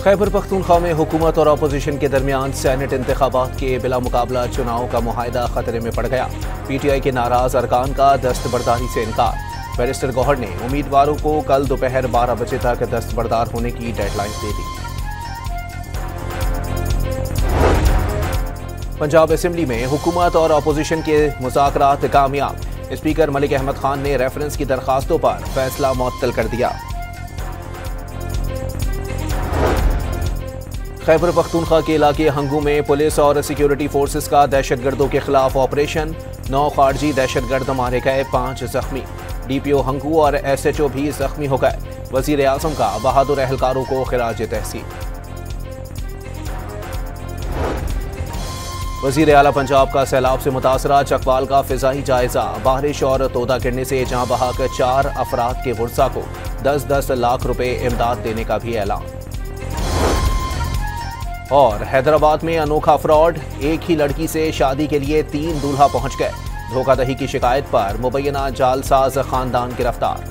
खैबर पख्तूनख्वा में हुकूमत और अपोजिशन के दरमियान सेनेट इंतखाबात के बिला मुकाबला चुनाव का मुआहिदा खतरे में पड़ गया। PTI के नाराज अरकान का दस्तबरदारी से इनकार। बैरिस्टर गौहर ने उम्मीदवारों को कल दोपहर 12 बजे तक दस्तबरदार होने की डेडलाइन दे दी। पंजाब असेंबली में हुकूमत और अपोजिशन के मुज़ाकरात कामयाब। स्पीकर मलिक अहमद खान ने रेफरेंस की दरखास्तों पर फैसला मुअत्तल कर दिया। खैबर पख्तूनख्वा के इलाके हंगू में पुलिस और सिक्योरिटी फोर्सेस का दहशतगर्दों के खिलाफ ऑपरेशन। 9 खारजी दहशतगर्द मारे गए, 5 जख्मी। DPO हंगू और SHO भी जख्मी हो गए। वजीर आजम का बहादुर एहलकारों को खिराज तहसीन। वजीर आला पंजाब का सैलाब से मुतासरा चकवाल का फिजाई जायजा। बारिश और तोदा गिरने से जहां बहाक 4 अफराद के वर्सा को 10-10 लाख रुपए इमदाद देने का भी ऐलान। और हैदराबाद में अनोखा फ्रॉड। एक ही लड़की से शादी के लिए 3 दूल्हा पहुंच गए। धोखाधड़ी की शिकायत पर मुबैना जालसाज खानदान गिरफ्तार।